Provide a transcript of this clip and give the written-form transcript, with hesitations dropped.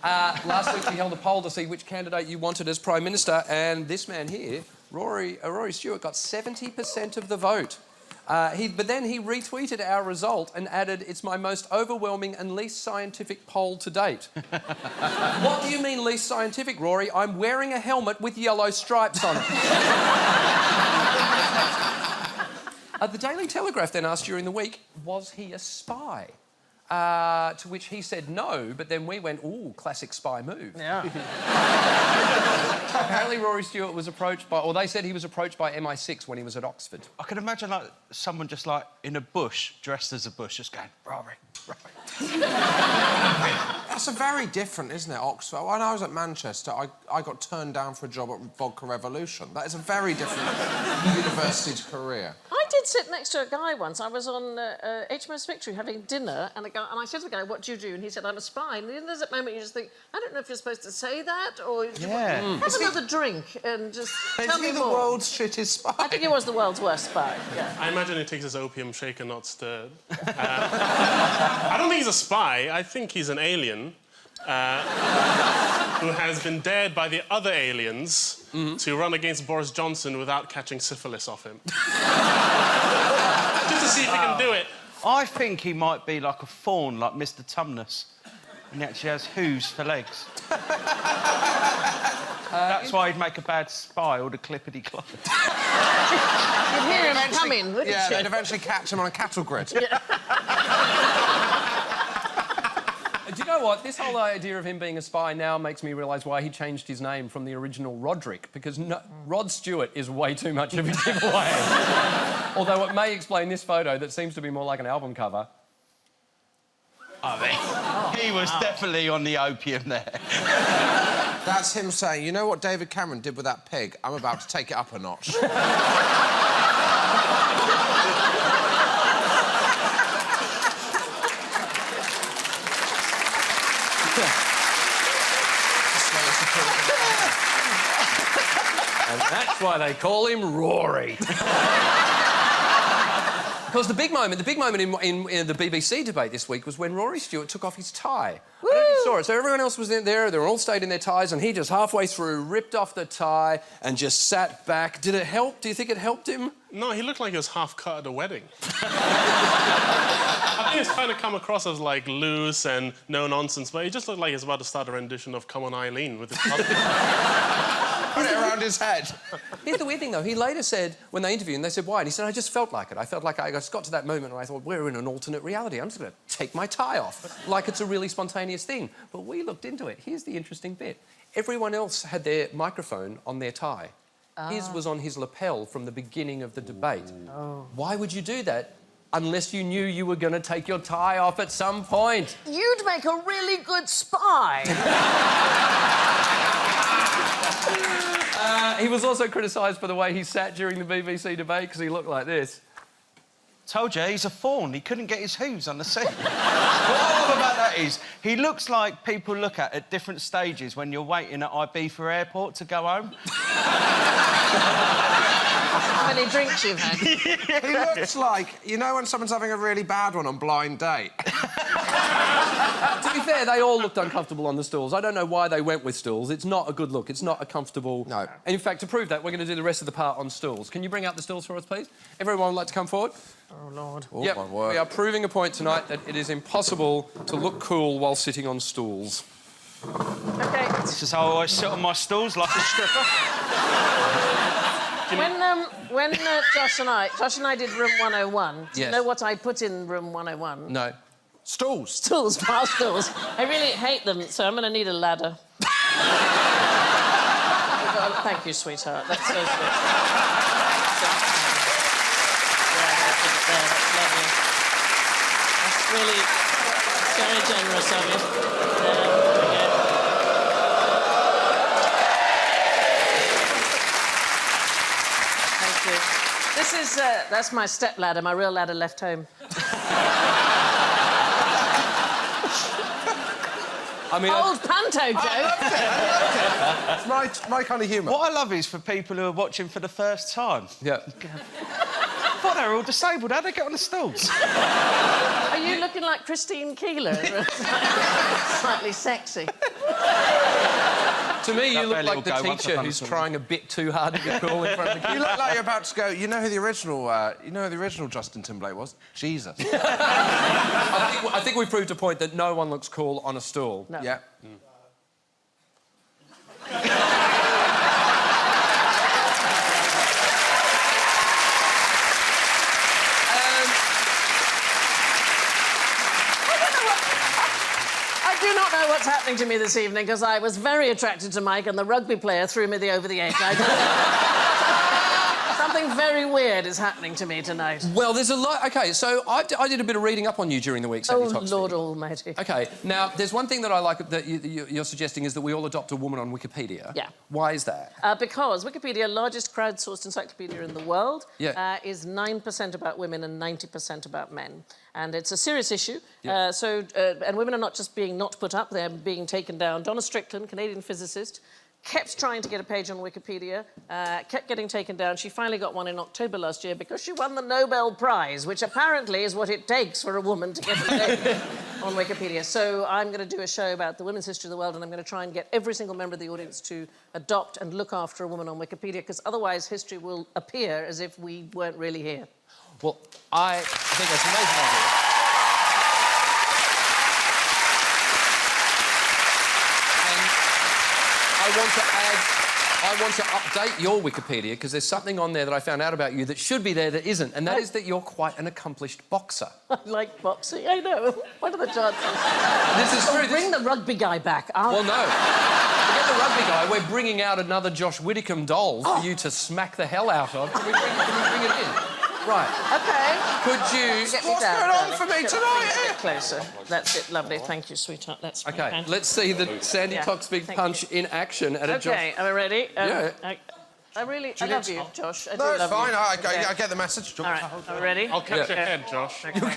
Last week we held a poll to see which candidate you wanted as Prime Minister, and this man here, Rory Stewart, got 70% of the vote. But then he retweeted our result and added, "It's my most overwhelming and least scientific poll to date." What do you mean least scientific, Rory? I'm wearing a helmet with yellow stripes on it. The Daily Telegraph then asked during the week, was he a spy? To which he said no, but then we went, ooh, classic spy move. Yeah. Apparently Rory Stewart was approached by, or they said he was approached by MI6 when he was at Oxford. I can imagine, like, someone just, like, in a bush, dressed as a bush, just going, Rory. That's a very different, isn't it, Oxford? When I was at Manchester, I got turned down for a job at Vodka Revolution. That is a very different university career. I did sit next to a guy once. I was on HMS Victory having dinner, and I said to the guy, "What do you do?" And he said, "I'm a spy." And then there's that moment you just think, I don't know if you're supposed to say that or have another drink and just tell me more. Is he the world's shittest spy? I think he was the world's worst spy. Yeah. I imagine he takes his opium shaken, not stirred. I don't think he's a spy. I think he's an alien who has been dared by the other aliens to run against Boris Johnson without catching syphilis off him. Just to see if he can do it. I think he might be like a fawn, like Mr. Tumnus, and he actually has hooves for legs. That's why he'd make a bad spy, all the clippity-clop. You'd hear him coming, wouldn't you? Yeah, they'd eventually catch him on a cattle grid. Yeah. Do you know what? This whole idea of him being a spy now makes me realise why he changed his name from the original Roderick, because Rod Stewart is way too much of a giveaway. Although it may explain this photo that seems to be more like an album cover. He was definitely on the opium there. That's him saying, you know what David Cameron did with that pig? I'm about to take it up a notch. And that's why they call him Rory. Because the big moment in the BBC debate this week was when Rory Stewart took off his tie. I don't know if you saw it. So everyone else was in there, they all stayed in their ties, and he just halfway through ripped off the tie and just sat back. Did it help? Do you think it helped him? No, he looked like he was half cut at a wedding. I think it's kind of come across as, like, loose and no-nonsense, but he just looked like he was about to start a rendition of Come On Eileen with his husband. Put it around his head. Here's the weird thing, though. He later said, when they interviewed him, they said, why? And he said, I just felt like it. I felt like I just got to that moment and I thought, we're in an alternate reality. I'm just going to take my tie off, like it's a really spontaneous thing. But we looked into it. Here's the interesting bit. Everyone else had their microphone on their tie. His was on his lapel from the beginning of the debate. Why would you do that unless you knew you were going to take your tie off at some point? You'd make a really good spy. He was also criticised for the way he sat during the BBC debate because he looked like this. Told you, he's a fawn. He couldn't get his hooves on the seat. What I love about that is, he looks like people look at different stages when you're waiting at Ibiza Airport to go home. How many drinks you've had? He looks like, you know when someone's having a really bad one on Blind Date? To be fair, they all looked uncomfortable on the stools. I don't know why they went with stools. It's not a good look. It's not a comfortable... No. And in fact, to prove that, we're going to do the rest of the part on stools. Can you bring out the stools for us, please? Everyone would like to come forward? Oh, Lord. Oh, yep. my word. We are proving a point tonight that it is impossible to look cool while sitting on stools. OK. This is how I always sit on my stools, like a stripper. When Josh and I did Room 101, do you know what I put in Room 101? No. Stools. Stools, bar stools. I really hate them, so I'm going to need a ladder. Thank you, sweetheart. That's so sweet. That's lovely. That's really very generous of you. Thank you. This is, that's my step ladder, my real ladder left home. I mean, Old panto joke. It's my kind of humour. What I love is for people who are watching for the first time. Yeah. I thought they were all disabled. How'd they get on the stools? Are you looking like Christine Keeler? Slightly sexy. To me, you look belly like will the go once I've teacher done who's something. trying a bit too hard to be cool in front of the You kids. look like you're about to go. You know who the original Justin Timberlake was? Jesus. I think we proved a point that no one looks cool on a stool. No. Yeah. I do not know what's happening to me this evening because I was very attracted to Mike and the rugby player threw me over the edge. I don't know. Something very weird is happening to me tonight. Well, there's a lot... OK, so I did a bit of reading up on you during the week, Sandi Oh, Toksvig. Lord almighty. OK, now, there's one thing that I like that you're suggesting is that we all adopt a woman on Wikipedia. Yeah. Why is that? Because Wikipedia, largest crowdsourced encyclopedia in the world, Yeah. is 9% about women and 90% about men. And it's a serious issue. Yeah. And women are not just being not put up, they're being taken down. Donna Strickland, Canadian physicist, kept trying to get a page on Wikipedia, kept getting taken down. She finally got one in October last year because she won the Nobel Prize, which apparently is what it takes for a woman to get a name on Wikipedia. So I'm going to do a show about the women's history of the world, and I'm going to try and get every single member of the audience to adopt and look after a woman on Wikipedia, because otherwise history will appear as if we weren't really here. Well, I think that's an amazing idea. I want to update your Wikipedia because there's something on there that I found out about you that should be there that isn't, and that is that you're quite an accomplished boxer. I like boxing, I know. What are the chances? This is true. Bring the rugby guy back. Well, no. Forget the rugby guy. We're bringing out another Josh Widdicombe doll for you to smack the hell out of. Can we bring it in? Right. OK. Could you... Get me What's down, going on darling. for me Get tonight? Get closer. That's it, lovely. Thank you, sweetheart. That's OK, fantastic. let's see the Sandi Yeah, Toksvig thank punch in action at a Josh... OK, are we ready? Yeah. I love you, Josh. I do No, it's love fine. you. I get the message. All right, are we ready? I'll catch Yeah. your head, Josh. Okay.